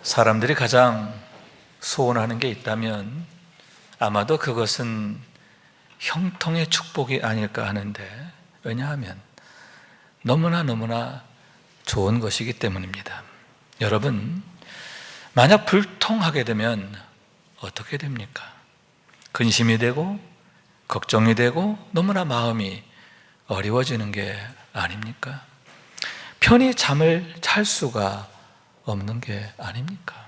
사람들이 가장 소원하는 게 있다면 아마도 그것은 형통의 축복이 아닐까 하는데, 왜냐하면 너무나 좋은 것이기 때문입니다. 여러분, 만약 불통하게 되면 어떻게 됩니까? 근심이 되고 걱정이 되고 너무나 마음이 어려워지는 게 아닙니까? 편히 잠을 잘 수가 없는 게 아닙니까?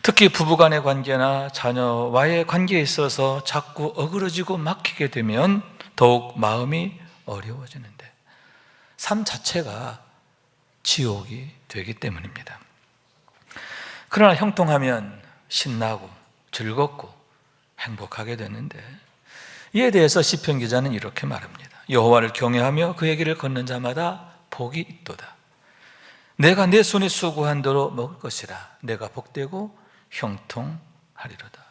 특히 부부간의 관계나 자녀와의 관계에 있어서 자꾸 어그러지고 막히게 되면 더욱 마음이 어려워지는데, 삶 자체가 지옥이 되기 때문입니다. 그러나 형통하면 신나고 즐겁고 행복하게 되는데, 이에 대해서 시편 기자는 이렇게 말합니다. 여호와를 경외하며 그의 길을 걷는 자마다 복이 있도다. 내가 내 손이 수고한 대로 먹을 것이라. 내가 복되고 형통하리로다.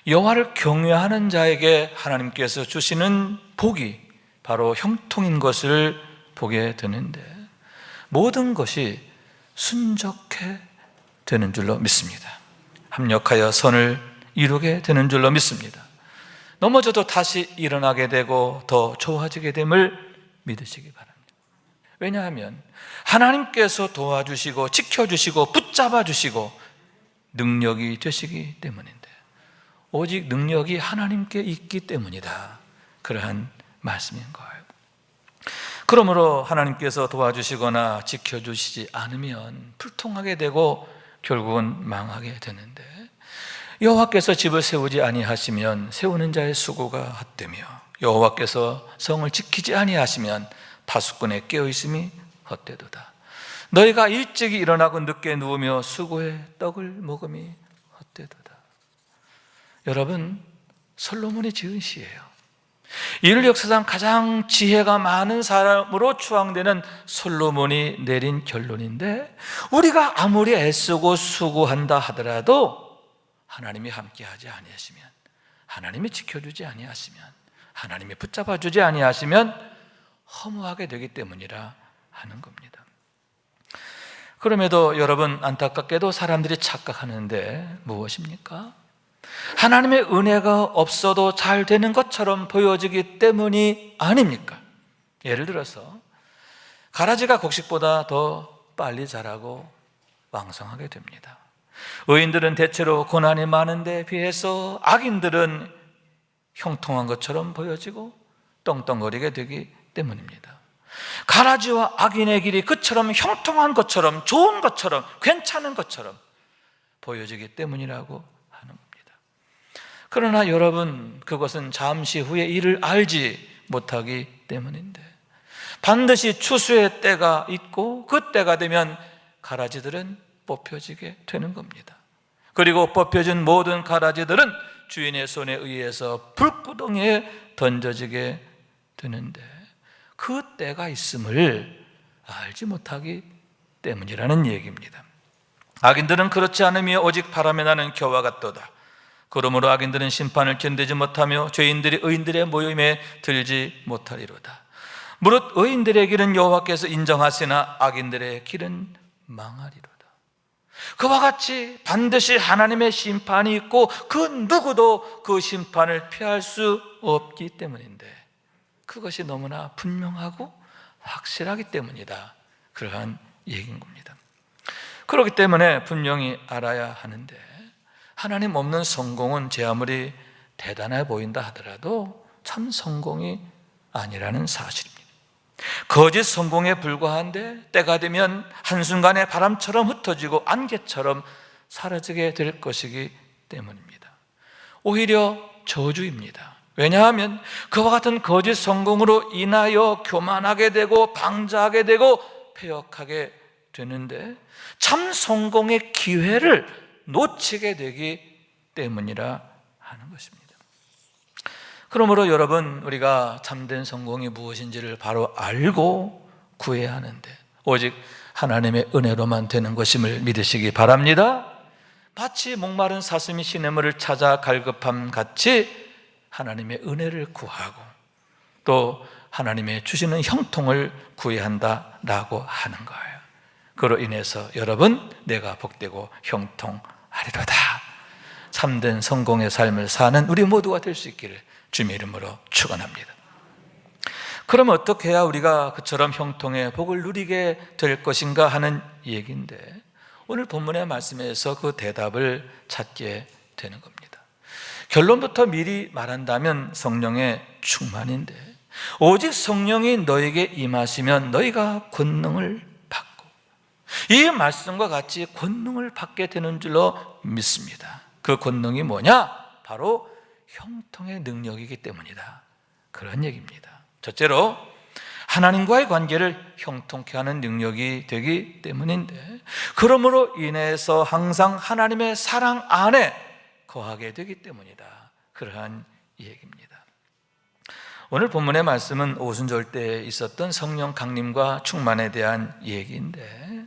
여호와를 경외하는 자에게 하나님께서 주시는 복이 바로 형통인 것을 보게 되는데, 모든 것이 순적해 되는 줄로 믿습니다. 합력하여 선을 이루게 되는 줄로 믿습니다. 넘어져도 다시 일어나게 되고 더 좋아지게 됨을 믿으시기 바랍니다. 왜냐하면 하나님께서 도와주시고 지켜주시고 붙잡아 주시고 능력이 되시기 때문인데, 오직 능력이 하나님께 있기 때문이다, 그러한 말씀인 거예요. 그러므로 하나님께서 도와주시거나 지켜주시지 않으면 불통하게 되고 결국은 망하게 되는데, 여호와께서 집을 세우지 아니하시면 세우는 자의 수고가 헛되며, 여호와께서 성을 지키지 아니하시면 파수꾼의 깨어있음이 헛되도다. 너희가 일찍이 일어나고 늦게 누우며 수고해 떡을 먹음이 헛되도다. 여러분, 솔로몬이 지은 시예요. 인류 역사상 가장 지혜가 많은 사람으로 추앙되는 솔로몬이 내린 결론인데, 우리가 아무리 애쓰고 수고한다 하더라도 하나님이 함께하지 아니하시면, 하나님이 지켜주지 아니하시면, 하나님이 붙잡아주지 아니하시면 허무하게 되기 때문이라 하는 겁니다. 그럼에도 여러분, 안타깝게도 사람들이 착각하는데 무엇입니까? 하나님의 은혜가 없어도 잘 되는 것처럼 보여지기 때문이 아닙니까? 예를 들어서 가라지가 곡식보다 더 빨리 자라고 왕성하게 됩니다. 의인들은 대체로 고난이 많은데 비해서 악인들은 형통한 것처럼 보여지고 떵떵거리게 되기 때문입니다. 가라지와 악인의 길이 그처럼 형통한 것처럼, 좋은 것처럼, 괜찮은 것처럼 보여지기 때문이라고 하는 겁니다. 그러나 여러분, 그것은 잠시 후에 이를 알지 못하기 때문인데, 반드시 추수의 때가 있고 그 때가 되면 가라지들은 뽑혀지게 되는 겁니다. 그리고 뽑혀진 모든 가라지들은 주인의 손에 의해서 불구덩이에 던져지게 되는데, 그 때가 있음을 알지 못하기 때문이라는 얘기입니다. 악인들은 그렇지 않으며 오직 바람에 나는 겨와 같도다. 그러므로 악인들은 심판을 견디지 못하며 죄인들이 의인들의 모임에 들지 못하리로다. 무릇 의인들의 길은 여호와께서 인정하시나 악인들의 길은 망하리로다. 그와 같이 반드시 하나님의 심판이 있고 그 누구도 그 심판을 피할 수 없기 때문인데, 그것이 너무나 분명하고 확실하기 때문이다, 그러한 얘기인 겁니다. 그렇기 때문에 분명히 알아야 하는데, 하나님 없는 성공은 제 아무리 대단해 보인다 하더라도 참 성공이 아니라는 사실입니다. 거짓 성공에 불과한데 때가 되면 한순간에 바람처럼 흩어지고 안개처럼 사라지게 될 것이기 때문입니다. 오히려 저주입니다. 왜냐하면 그와 같은 거짓 성공으로 인하여 교만하게 되고 방자하게 되고 패역하게 되는데, 참 성공의 기회를 놓치게 되기 때문이라 하는 것입니다. 그러므로 여러분, 우리가 참된 성공이 무엇인지를 바로 알고 구해야 하는데, 오직 하나님의 은혜로만 되는 것임을 믿으시기 바랍니다. 마치 목마른 사슴이 시냇물을 찾아 갈급함 같이 하나님의 은혜를 구하고 또 하나님의 주시는 형통을 구해야 한다라고 하는 거예요. 그로 인해서 여러분, 내가 복되고 형통하리로다. 참된 성공의 삶을 사는 우리 모두가 될 수 있기를 주님의 이름으로 축원합니다. 그럼 어떻게 해야 우리가 그처럼 형통의 복을 누리게 될 것인가 하는 얘기인데, 오늘 본문의 말씀에서 그 대답을 찾게 되는 겁니다. 결론부터 미리 말한다면 성령의 충만인데, 오직 성령이 너에게 임하시면 너희가 권능을 받고, 이 말씀과 같이 권능을 받게 되는 줄로 믿습니다. 그 권능이 뭐냐? 바로 형통의 능력이기 때문이다, 그런 얘기입니다. 첫째로, 하나님과의 관계를 형통케 하는 능력이 되기 때문인데, 그러므로 인해서 항상 하나님의 사랑 안에 거하게 되기 때문이다, 그러한 얘기입니다. 오늘 본문의 말씀은 오순절 때 있었던 성령 강림과 충만에 대한 얘기인데,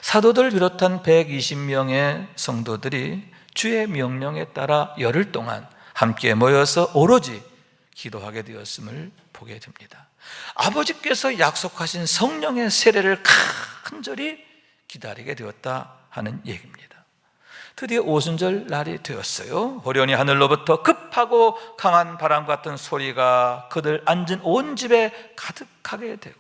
사도들 비롯한 120명의 성도들이 주의 명령에 따라 열흘 동안 함께 모여서 오로지 기도하게 되었음을 보게 됩니다. 아버지께서 약속하신 성령의 세례를 간절히 기다리게 되었다 하는 얘기입니다. 드디어 오순절 날이 되었어요. 호련히 하늘로부터 급하고 강한 바람 같은 소리가 그들 앉은 온 집에 가득하게 되고,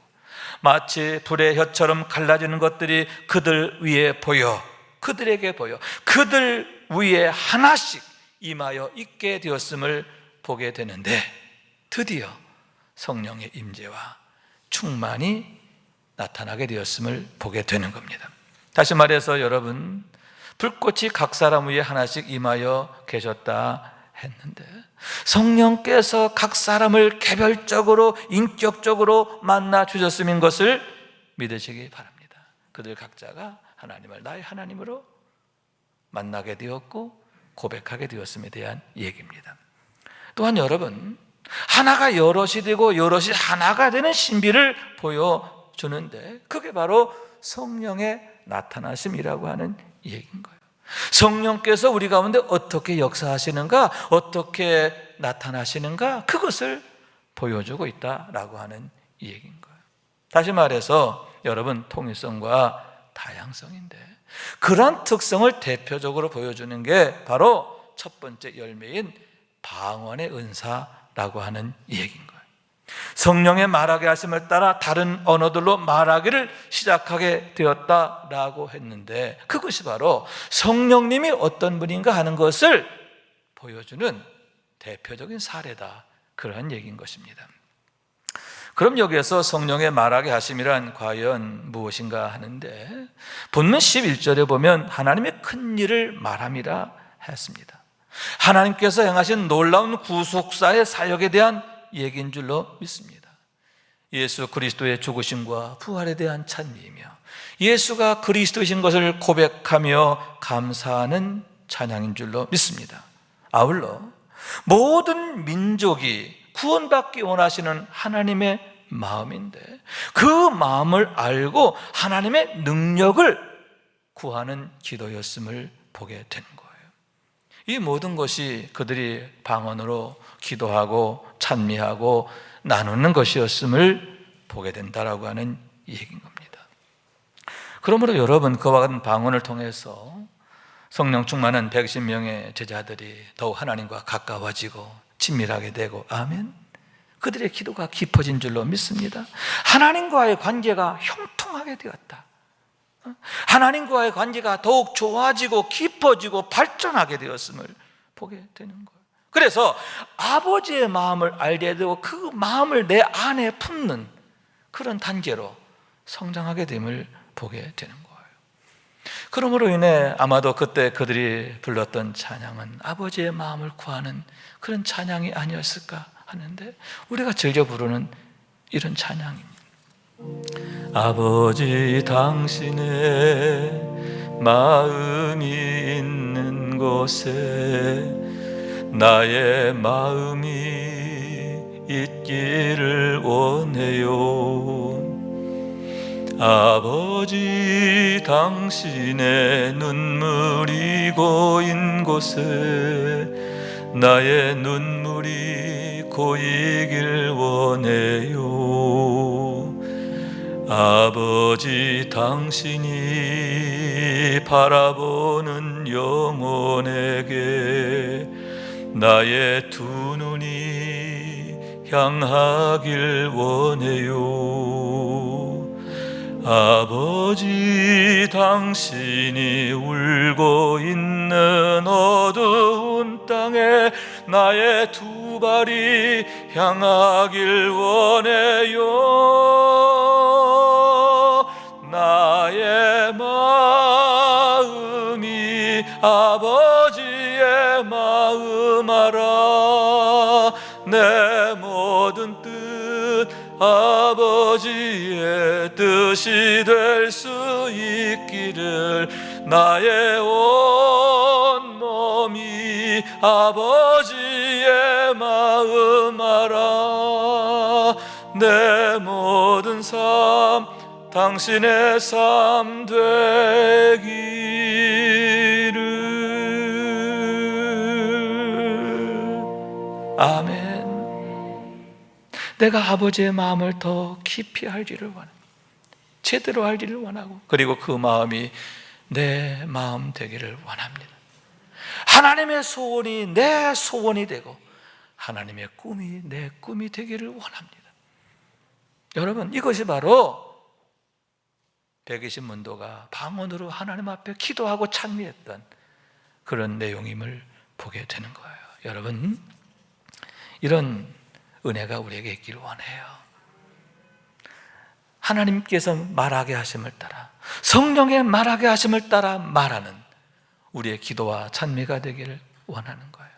마치 불의 혀처럼 갈라지는 것들이 그들 위에 보여, 그들에게 보여 그들 위에 하나씩 임하여 있게 되었음을 보게 되는데, 드디어 성령의 임재와 충만이 나타나게 되었음을 보게 되는 겁니다. 다시 말해서 여러분, 불꽃이 각 사람 위에 하나씩 임하여 계셨다 했는데, 성령께서 각 사람을 개별적으로 인격적으로 만나 주셨음인 것을 믿으시기 바랍니다. 그들 각자가 하나님을 나의 하나님으로 만나게 되었고 고백하게 되었음에 대한 얘기입니다. 또한 여러분, 하나가 여럿이 되고 여럿이 하나가 되는 신비를 보여주는데, 그게 바로 성령의 나타나심이라고 하는 얘기인 거예요. 성령께서 우리 가운데 어떻게 역사하시는가, 어떻게 나타나시는가, 그것을 보여주고 있다라고 하는 얘기인 거예요. 다시 말해서 여러분, 통일성과 다양성인데, 그런 특성을 대표적으로 보여주는 게 바로 첫 번째 열매인 방언의 은사라고 하는 얘기인 거예요. 성령의 말하게 하심을 따라 다른 언어들로 말하기를 시작하게 되었다라고 했는데, 그것이 바로 성령님이 어떤 분인가 하는 것을 보여주는 대표적인 사례다, 그러한 얘기인 것입니다. 그럼 여기에서 성령의 말하게 하심이란 과연 무엇인가 하는데, 본문 11절에 보면 하나님의 큰 일을 말함이라 했습니다. 하나님께서 행하신 놀라운 구속사의 사역에 대한 얘기인 줄로 믿습니다. 예수 그리스도의 죽으심과 부활에 대한 찬미이며, 예수가 그리스도이신 것을 고백하며 감사하는 찬양인 줄로 믿습니다. 아울러 모든 민족이 구원받기 원하시는 하나님의 마음인데, 그 마음을 알고 하나님의 능력을 구하는 기도였음을 보게 되는 거예요. 이 모든 것이 그들이 방언으로 기도하고 찬미하고 나누는 것이었음을 보게 된다라고 하는 얘기인 겁니다. 그러므로 여러분, 그와 같은 방언을 통해서 성령 충만한 110명의 제자들이 더욱 하나님과 가까워지고 친밀하게 되고, 아멘, 그들의 기도가 깊어진 줄로 믿습니다. 하나님과의 관계가 형통하게 되었다. 하나님과의 관계가 더욱 좋아지고 깊어지고 발전하게 되었음을 보게 되는 거예요. 그래서 아버지의 마음을 알게 되고 그 마음을 내 안에 품는 그런 단계로 성장하게 됨을 보게 되는 거예요. 그러므로 인해 아마도 그때 그들이 불렀던 찬양은 아버지의 마음을 구하는 그런 찬양이 아니었을까 하는데, 우리가 즐겨 부르는 이런 찬양입니다. 아버지, 당신의 마음이 있는 곳에 나의 마음이 있기를 원해요. 아버지, 당신의 눈물이 고인 곳에 나의 눈물이 고이길 원해요. 아버지 당신이 바라보는 영혼에게 나의 두 눈이 향하길 원해요. 아버지 당신이 울고 있는 어두운 땅에 나의 두 발이 향하길 원해요. 나의 마음이 아버지의 마음 알아. 내 모든 뜻 아버지의 뜻이 될 수 있기를. 나의 온 몸이 아버지의 마음 알아. 내 모든 삶 당신의 삶 되기를. 아멘. 내가 아버지의 마음을 더 깊이 알기를 원합니다. 제대로 알기를 원하고, 그리고 그 마음이 내 마음 되기를 원합니다. 하나님의 소원이 내 소원이 되고 하나님의 꿈이 내 꿈이 되기를 원합니다. 여러분, 이것이 바로 120문도가 방언으로 하나님 앞에 기도하고 찬미했던 그런 내용임을 보게 되는 거예요. 여러분, 이런 은혜가 우리에게 있기를 원해요. 하나님께서 말하게 하심을 따라, 성령의 말하게 하심을 따라 말하는 우리의 기도와 찬미가 되기를 원하는 거예요.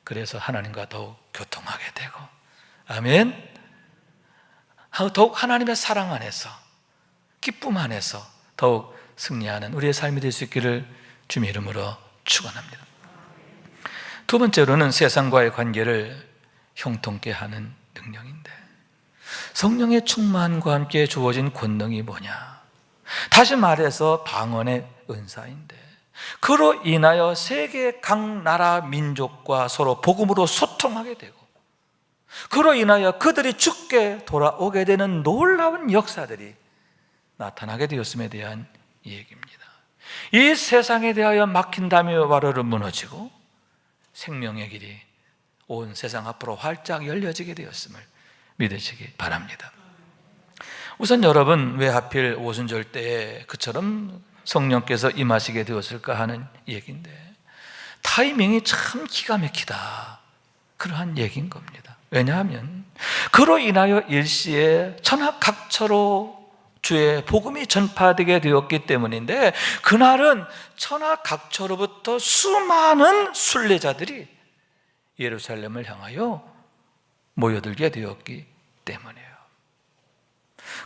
그래서 하나님과 더욱 교통하게 되고, 아멘. 더욱 하나님의 사랑 안에서, 기쁨 안에서 더욱 승리하는 우리의 삶이 될 수 있기를 주님의 이름으로 축원합니다. 두 번째로는 세상과의 관계를 형통케 하는 능력인데, 성령의 충만과 함께 주어진 권능이 뭐냐? 다시 말해서 방언의 은사인데, 그로 인하여 세계 각 나라 민족과 서로 복음으로 소통하게 되고, 그로 인하여 그들이 죽게 돌아오게 되는 놀라운 역사들이 나타나게 되었음에 대한 얘기입니다. 이 세상에 대하여 막힌 담이 와르르 무너지고 생명의 길이 온 세상 앞으로 활짝 열려지게 되었음을 믿으시기 바랍니다. 우선 여러분, 왜 하필 오순절 때에 그처럼 성령께서 임하시게 되었을까 하는 얘기인데, 타이밍이 참 기가 막히다, 그러한 얘기인 겁니다. 왜냐하면 그로 인하여 일시에 천하각처로 주의 복음이 전파되게 되었기 때문인데, 그날은 천하각처로부터 수많은 순례자들이 예루살렘을 향하여 모여들게 되었기 때문이에요.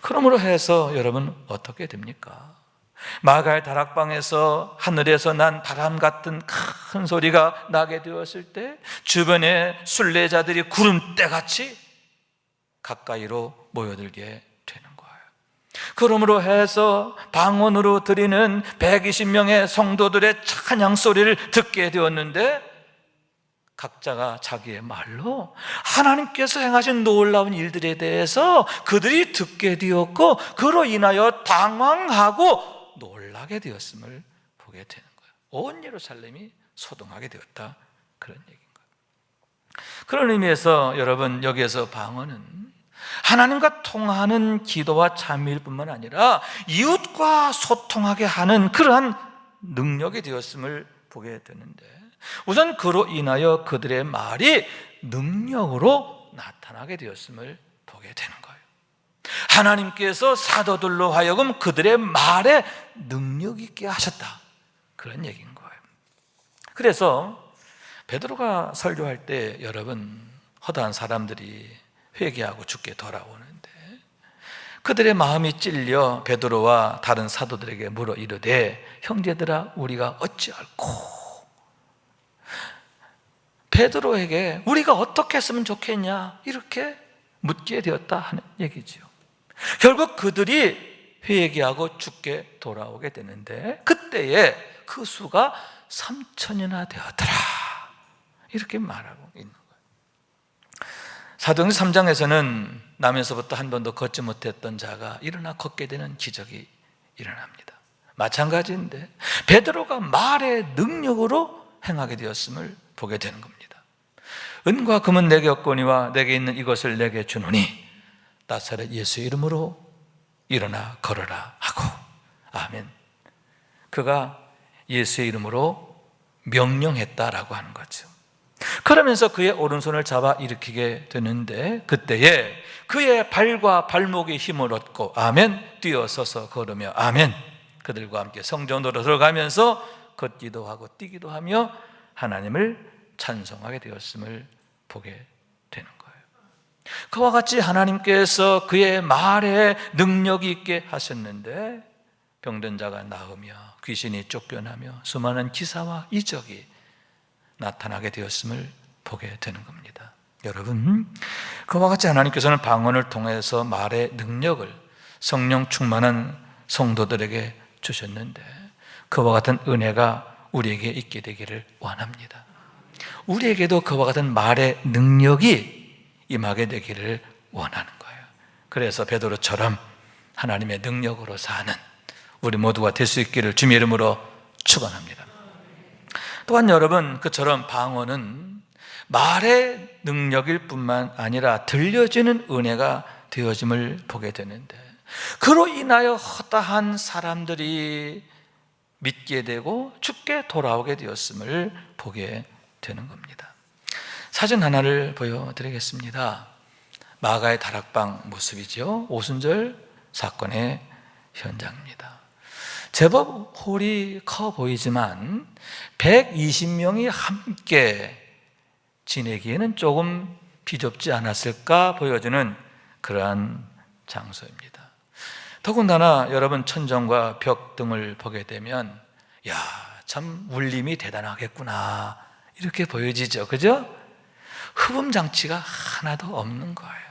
그러므로 해서 여러분, 어떻게 됩니까? 마갈 다락방에서 하늘에서 난 바람 같은 큰 소리가 나게 되었을 때 주변의 순례자들이 구름대같이 가까이로 모여들게 되는 거예요. 그러므로 해서 방언으로 드리는 120명의 성도들의 찬양 소리를 듣게 되었는데, 각자가 자기의 말로 하나님께서 행하신 놀라운 일들에 대해서 그들이 듣게 되었고, 그로 인하여 당황하고 놀라게 되었음을 보게 되는 거예요. 온 예루살렘이 소동하게 되었다, 그런 얘기인 거예요. 그런 의미에서 여러분, 여기에서 방언은 하나님과 통하는 기도와 찬미일 뿐만 아니라 이웃과 소통하게 하는 그러한 능력이 되었음을 보게 되는데, 우선 그로 인하여 그들의 말이 능력으로 나타나게 되었음을 보게 되는 거예요. 하나님께서 사도들로 하여금 그들의 말에 능력 있게 하셨다, 그런 얘기인 거예요. 그래서 베드로가 설교할 때 여러분, 허다한 사람들이 회개하고 죽게 돌아오는데, 그들의 마음이 찔려 베드로와 다른 사도들에게 물어 이르되, 형제들아, 우리가 어찌할꼬? 베드로에게 우리가 어떻게 했으면 좋겠냐, 이렇게 묻게 되었다 하는 얘기죠. 결국 그들이 회개하고 죽게 돌아오게 되는데, 그때에 그 수가 3,000이나 되었더라, 이렇게 말하고 있는 거예요. 사도행전 3장에서는 나면서부터 한 번도 걷지 못했던 자가 일어나 걷게 되는 기적이 일어납니다. 마찬가지인데 베드로가 말의 능력으로 행하게 되었음을 보게 되는 겁니다. 은과 금은 내게 없거니와 내게 있는 이것을 내게 주노니 나사렛 예수의 이름으로 일어나 걸어라 하고, 아멘. 그가 예수의 이름으로 명령했다라고 하는 거죠. 그러면서 그의 오른손을 잡아 일으키게 되는데 그때에 그의 발과 발목에 힘을 얻고, 아멘, 뛰어서서 걸으며, 아멘, 그들과 함께 성전으로 들어가면서 걷기도 하고 뛰기도 하며 하나님을 찬송하게 되었음을 보게 되는 거예요. 그와 같이 하나님께서 그의 말에 능력이 있게 하셨는데 병든 자가 나으며 귀신이 쫓겨나며 수많은 기사와 이적이 나타나게 되었음을 보게 되는 겁니다. 여러분, 그와 같이 하나님께서는 방언을 통해서 말의 능력을 성령 충만한 성도들에게 주셨는데 그와 같은 은혜가 우리에게 있게 되기를 원합니다. 우리에게도 그와 같은 말의 능력이 임하게 되기를 원하는 거예요. 그래서 베드로처럼 하나님의 능력으로 사는 우리 모두가 될 수 있기를 주님의 이름으로 축원합니다. 또한 여러분, 그처럼 방언은 말의 능력일 뿐만 아니라 들려지는 은혜가 되어짐을 보게 되는데 그로 인하여 허다한 사람들이 믿게 되고 죽게 돌아오게 되었음을 보게 되는 겁니다. 사진 하나를 보여드리겠습니다. 마가의 다락방 모습이죠. 오순절 사건의 현장입니다. 제법 홀이 커 보이지만 120명이 함께 지내기에는 조금 비좁지 않았을까 보여주는 그러한 장소입니다. 더군다나 여러분 천정과 벽 등을 보게 되면 야, 참 울림이 대단하겠구나 이렇게 보여지죠. 그죠? 흡음 장치가 하나도 없는 거예요.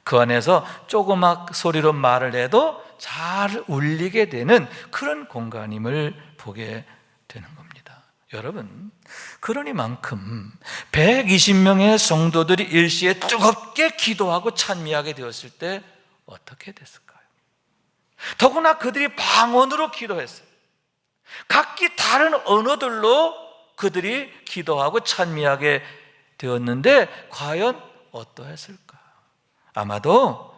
그 안에서 조그맣 소리로 말을 해도 잘 울리게 되는 그런 공간임을 보게 되는 겁니다. 여러분, 그러니만큼 120명의 성도들이 일시에 뜨겁게 기도하고 찬미하게 되었을 때 어떻게 됐을까요? 더구나 그들이 방언으로 기도했어요. 각기 다른 언어들로 그들이 기도하고 찬미하게 되었는데 과연 어떠했을까? 아마도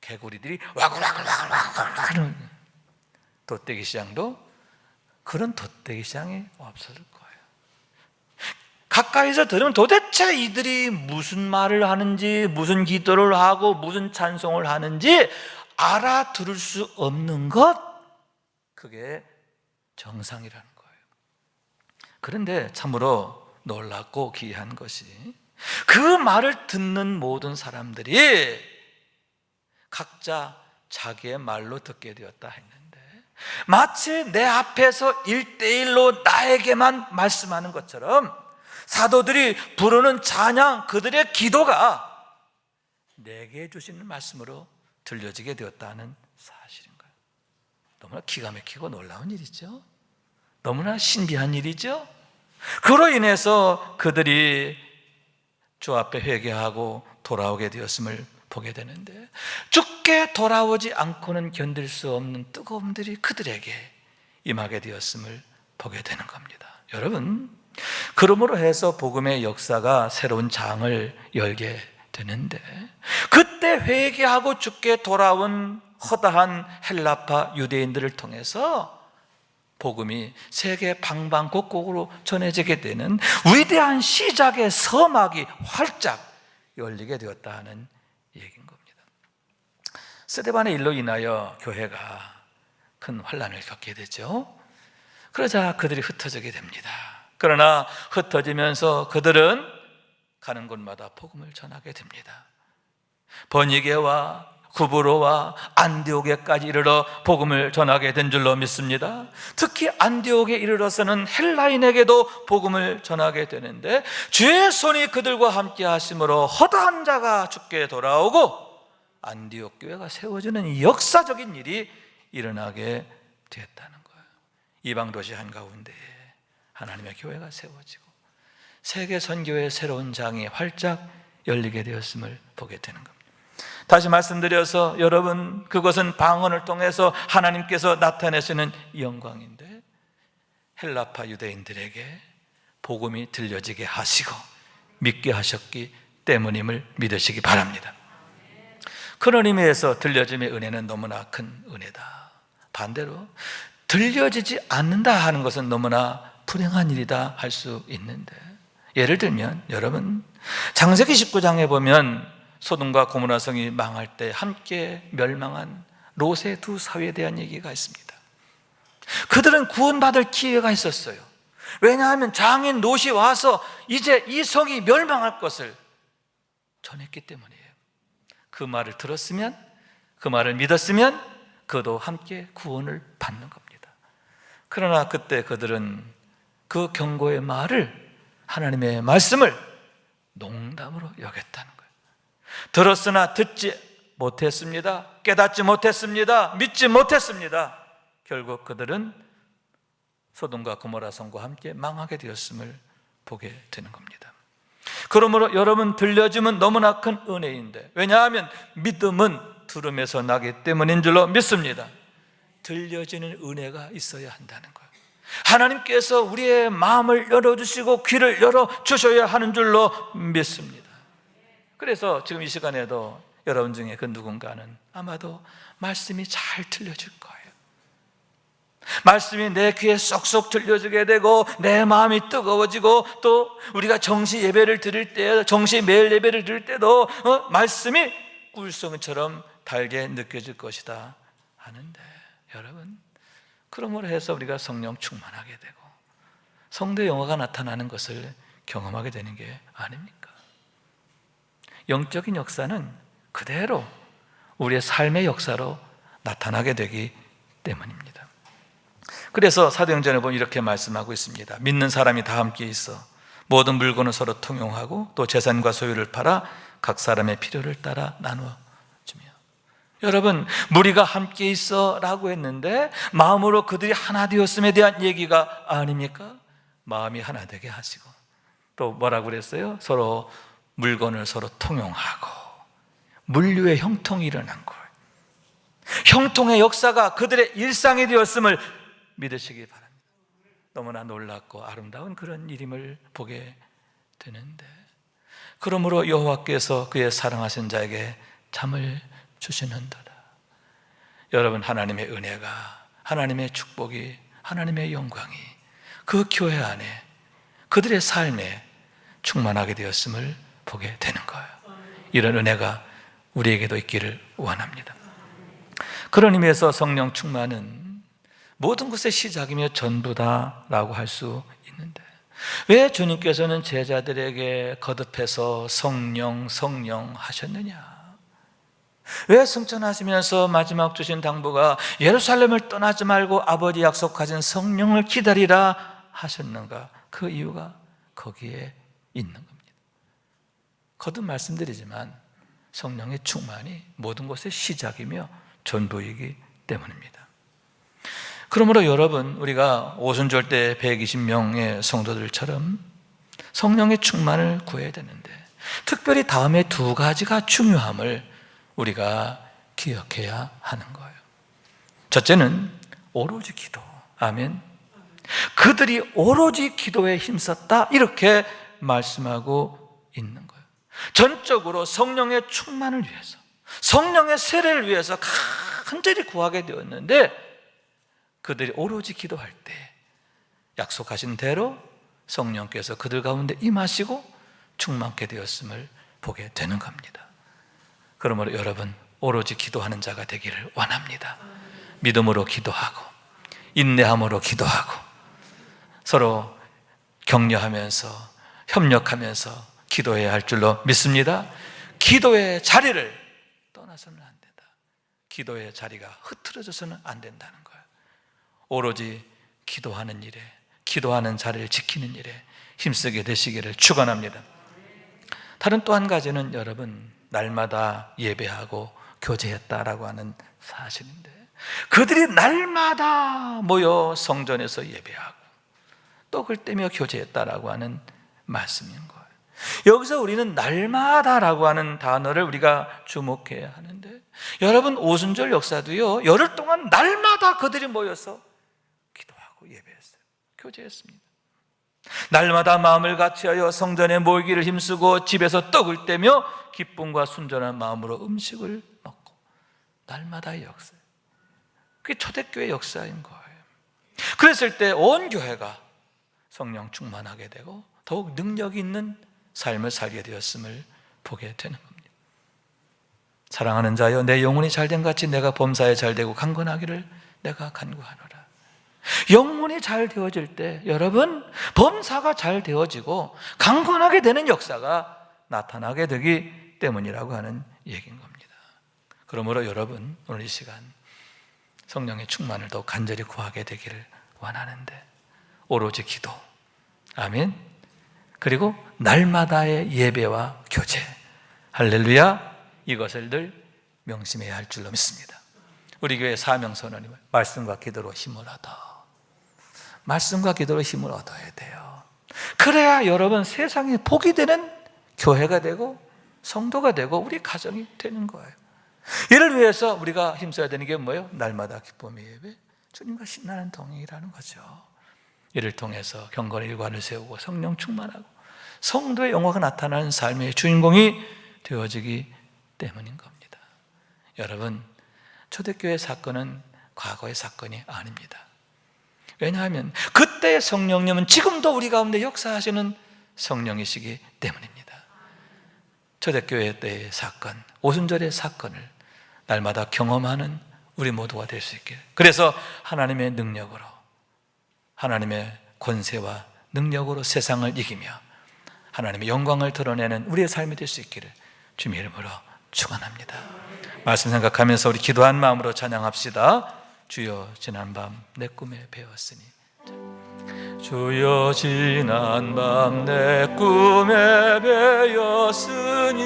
개구리들이 와글와글와글와글 하는 돗대기 시장도 그런 돗대기 시장이 없었을 거예요. 가까이서 들으면 도대체 이들이 무슨 말을 하는지, 무슨 기도를 하고 무슨 찬송을 하는지 알아들을 수 없는 것, 그게 정상이라는 거예요. 그런데 참으로 놀랍고 기이한 것이 그 말을 듣는 모든 사람들이 각자 자기의 말로 듣게 되었다 했는데 마치 내 앞에서 1:1로 나에게만 말씀하는 것처럼 사도들이 부르는 찬양, 그들의 기도가 내게 주시는 말씀으로 들려지게 되었다는 사실인 거예요. 너무나 기가 막히고 놀라운 일이죠. 너무나 신비한 일이죠. 그로 인해서 그들이 주 앞에 회개하고 돌아오게 되었음을 보게 되는데 죽게 돌아오지 않고는 견딜 수 없는 뜨거움들이 그들에게 임하게 되었음을 보게 되는 겁니다. 여러분, 그러므로 해서 복음의 역사가 새로운 장을 열게 되는데 그때 회개하고 죽게 돌아온 허다한 헬라파 유대인들을 통해서 복음이 세계 방방곡곡으로 전해지게 되는 위대한 시작의 서막이 활짝 열리게 되었다 하는 얘기인 겁니다. 스데반의 일로 인하여 교회가 큰 환난을 겪게 되죠. 그러자 그들이 흩어지게 됩니다. 그러나 흩어지면서 그들은 가는 곳마다 복음을 전하게 됩니다. 버니게와 구브로와 안디옥에까지 이르러 복음을 전하게 된 줄로 믿습니다. 특히 안디옥에 이르러서는 헬라인에게도 복음을 전하게 되는데 주의 손이 그들과 함께 하심으로 허다한 자가 죽게 돌아오고 안디옥 교회가 세워지는 이 역사적인 일이 일어나게 되었다는 거예요. 이방 도시 한가운데에 하나님의 교회가 세워지고 세계 선교의 새로운 장이 활짝 열리게 되었음을 보게 되는 겁니다. 다시 말씀드려서 여러분, 그것은 방언을 통해서 하나님께서 나타내시는 영광인데 헬라파 유대인들에게 복음이 들려지게 하시고 믿게 하셨기 때문임을 믿으시기 바랍니다. 그런 의미에서 들려짐의 은혜는 너무나 큰 은혜다. 반대로 들려지지 않는다 하는 것은 너무나 불행한 일이다 할 수 있는데, 예를 들면 여러분, 창세기 19장에 보면 소돔과 고모라 성이 망할 때 함께 멸망한 롯의 두 사위에 대한 얘기가 있습니다. 그들은 구원받을 기회가 있었어요. 왜냐하면 장인 롯이 와서 이제 이 성이 멸망할 것을 전했기 때문이에요. 그 말을 들었으면, 그 말을 믿었으면 그도 함께 구원을 받는 겁니다. 그러나 그때 그들은 그 경고의 말을, 하나님의 말씀을 농담으로 여겼다는 거예요. 들었으나 듣지 못했습니다. 깨닫지 못했습니다. 믿지 못했습니다. 결국 그들은 소돔과 고모라 성과 함께 망하게 되었음을 보게 되는 겁니다. 그러므로 여러분, 들려짐은 너무나 큰 은혜인데, 왜냐하면 믿음은 들음에서 나기 때문인 줄로 믿습니다. 들려지는 은혜가 있어야 한다는 거예요. 하나님께서 우리의 마음을 열어주시고 귀를 열어주셔야 하는 줄로 믿습니다. 그래서 지금 이 시간에도 여러분 중에 그 누군가는 아마도 말씀이 잘 들려질 거예요. 말씀이 내 귀에 쏙쏙 들려지게 되고 내 마음이 뜨거워지고, 또 우리가 정시 예배를 드릴 때, 정시 매일 예배를 드릴 때도 말씀이 꿀송이처럼 달게 느껴질 것이다 하는데, 여러분, 그러므로 해서 우리가 성령 충만하게 되고 성도의 영화가 나타나는 것을 경험하게 되는 게 아닙니까? 영적인 역사는 그대로 우리의 삶의 역사로 나타나게 되기 때문입니다. 그래서 사도행전에 보면 이렇게 말씀하고 있습니다. 믿는 사람이 다 함께 있어 모든 물건을 서로 통용하고 또 재산과 소유를 팔아 각 사람의 필요를 따라 나누어 주며. 여러분, 무리가 함께 있어 라고 했는데 마음으로 그들이 하나 되었음에 대한 얘기가 아닙니까? 마음이 하나 되게 하시고, 또 뭐라고 그랬어요? 서로 물건을 서로 통용하고 물류의 형통이 일어난 거예요. 형통의 역사가 그들의 일상이 되었음을 믿으시기 바랍니다. 너무나 놀랍고 아름다운 그런 일임을 보게 되는데, 그러므로 여호와께서 그의 사랑하신 자에게 잠을 주시는도다. 여러분, 하나님의 은혜가, 하나님의 축복이, 하나님의 영광이 그 교회 안에, 그들의 삶에 충만하게 되었음을 보게 되는 거예요. 이런 은혜가 우리에게도 있기를 원합니다. 그런 의미에서 성령 충만은 모든 것의 시작이며 전부다라고 할 수 있는데, 왜 주님께서는 제자들에게 거듭해서 성령 하셨느냐? 왜 승천하시면서 마지막 주신 당부가 예루살렘을 떠나지 말고 아버지 약속하신 성령을 기다리라 하셨는가? 그 이유가 거기에 있는 겁니다. 거듭 말씀드리지만 성령의 충만이 모든 것의 시작이며 전부이기 때문입니다. 그러므로 여러분, 우리가 오순절 때 120명의 성도들처럼 성령의 충만을 구해야 되는데, 특별히 다음에 두 가지가 중요함을 우리가 기억해야 하는 거예요. 첫째는 오로지 기도. 아멘. 그들이 오로지 기도에 힘썼다, 이렇게 말씀하고 있는 거예요. 전적으로 성령의 충만을 위해서, 성령의 세례를 위해서 간절히 구하게 되었는데, 그들이 오로지 기도할 때 약속하신 대로 성령께서 그들 가운데 임하시고 충만케 되었음을 보게 되는 겁니다. 그러므로 여러분, 오로지 기도하는 자가 되기를 원합니다. 믿음으로 기도하고 인내함으로 기도하고 서로 격려하면서 협력하면서 기도해야 할 줄로 믿습니다. 기도의 자리를 떠나서는 안 된다. 기도의 자리가 흐트러져서는 안 된다는 거예요. 오로지 기도하는 일에, 기도하는 자리를 지키는 일에 힘쓰게 되시기를 축원합니다. 다른 또 한 가지는 여러분, 날마다 예배하고 교제했다라고 하는 사실인데, 그들이 날마다 모여 성전에서 예배하고 떡을 떼며 교제했다라고 하는 말씀인 거예요. 여기서 우리는 날마다라고 하는 단어를 우리가 주목해야 하는데, 여러분 오순절 역사도요, 열흘 동안 날마다 그들이 모여서 기도하고 예배했어요. 교제했습니다. 날마다 마음을 같이하여 성전에 모이기를 힘쓰고 집에서 떡을 떼며 기쁨과 순전한 마음으로 음식을 먹고, 날마다의 역사예요. 그게 초대교회 역사인 거예요. 그랬을 때 온 교회가 성령 충만하게 되고 더욱 능력 있는 삶을 살게 되었음을 보게 되는 겁니다. 사랑하는 자여, 내 영혼이 잘된 같이 내가 범사에 잘되고 강건하기를 내가 간구하노라. 영혼이 잘 되어질 때 여러분, 범사가 잘 되어지고 강건하게 되는 역사가 나타나게 되기 때문이라고 하는 얘기인 겁니다. 그러므로 여러분, 오늘 이 시간 성령의 충만을 더 간절히 구하게 되기를 원하는데, 오로지 기도, 아멘, 그리고 날마다의 예배와 교제, 할렐루야, 이것을 늘 명심해야 할 줄로 믿습니다. 우리 교회 사명선언이 말씀과 기도로 힘을 얻어, 말씀과 기도로 힘을 얻어야 돼요. 그래야 여러분 세상에 복이 되는 교회가 되고 성도가 되고 우리 가정이 되는 거예요. 이를 위해서 우리가 힘써야 되는 게 뭐예요? 날마다 기쁨의 예배, 주님과 신나는 동행이라는 거죠. 이를 통해서 경건의 일관을 세우고 성령 충만하고 성도의 영화가 나타나는 삶의 주인공이 되어지기 때문인 겁니다. 여러분, 초대교회 사건은 과거의 사건이 아닙니다. 왜냐하면 그때의 성령님은 지금도 우리 가운데 역사하시는 성령이시기 때문입니다. 초대교회 때의 사건, 오순절의 사건을 날마다 경험하는 우리 모두가 될 수 있기를, 그래서 하나님의 능력으로, 하나님의 권세와 능력으로 세상을 이기며 하나님의 영광을 드러내는 우리의 삶이 될 수 있기를 주님의 이름으로 축원합니다. 말씀 생각하면서 우리 기도한 마음으로 찬양합시다. 주여 지난밤 내 꿈에 배웠으니, 주여 지난밤 내 꿈에 배웠으니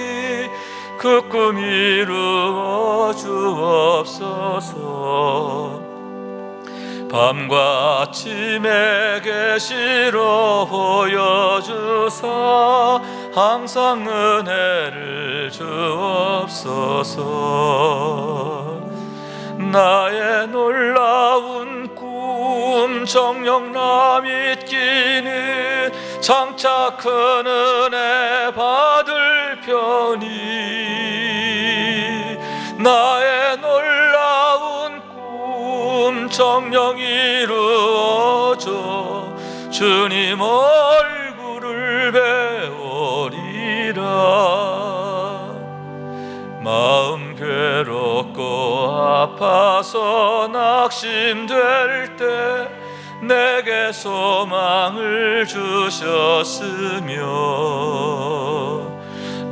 그 꿈 이루어 주옵소서. 밤과 아침에 계시로 보여주사 항상 은혜를 주옵소서. 나의 놀라운 꿈 정녕 나 믿기는 장차 큰 은혜 받을 편이, 나의 놀라운 꿈 정녕 이루어져 주님 얼굴을 배우리라. 마음 괴롭고 아파서 낙심될 때 내게 소망을 주셨으며,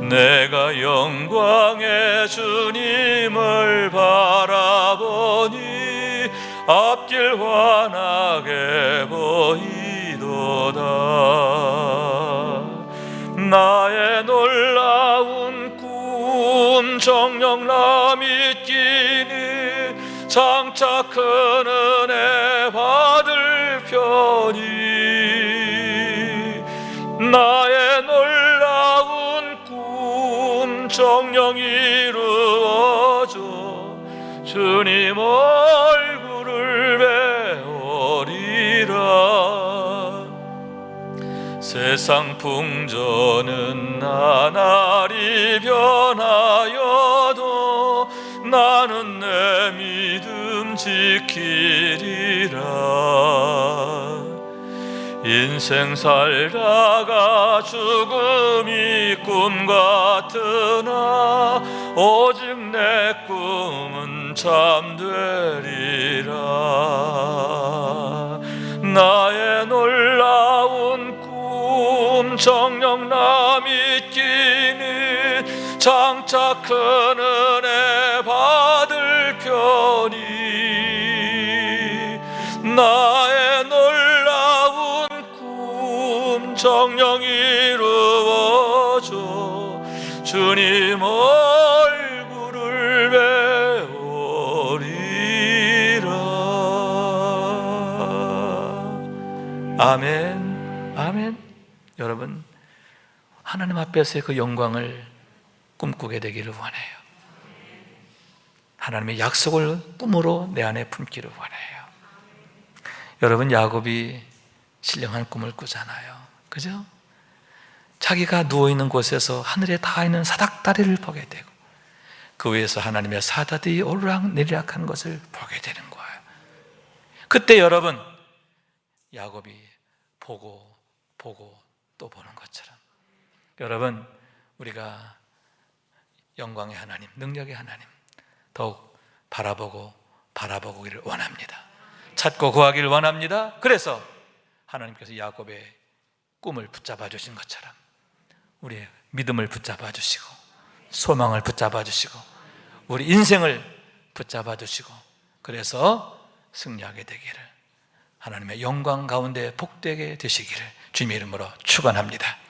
내가 영광의 주님을 바라보니 앞길 환하게 보이도다. 나의 놀라운 꿈 정녕 나 믿기는 장차 큰 은혜 받을 편이, 나의 놀라운 꿈 정녕 이루어져 주님 얼굴을 배우리라. 세상 풍조는 나날이 변하여도 나는 내 믿음 지키리라. 인생 살다가 죽음이 꿈 같으나 오직 내 꿈은 참되리라. 나의 놀라운 꿈 정녕 나 믿기는 장차 큰 은혜 받을 편이, 나의 놀라운 꿈 정녕 이루어져 주님 얼굴을 배우리라. 아멘, 아멘. 여러분, 하나님 앞에서의 그 영광을 꿈꾸게 되기를 원해요. 하나님의 약속을 꿈으로 내 안에 품기를 원해요. 여러분, 야곱이 신령한 꿈을 꾸잖아요. 그죠? 자기가 누워있는 곳에서 하늘에 닿아있는 사닥다리를 보게 되고 그 위에서 하나님의 사다들이 오르락내리락 하는 것을 보게 되는 거예요. 그때 여러분, 야곱이 보고 또 보는 것처럼 여러분, 우리가 영광의 하나님, 능력의 하나님 더욱 바라보기를 원합니다. 찾고 구하기를 원합니다. 그래서 하나님께서 야곱의 꿈을 붙잡아 주신 것처럼 우리의 믿음을 붙잡아 주시고 소망을 붙잡아 주시고 우리 인생을 붙잡아 주시고 그래서 승리하게 되기를, 하나님의 영광 가운데 복되게 되시기를 주님의 이름으로 축원합니다.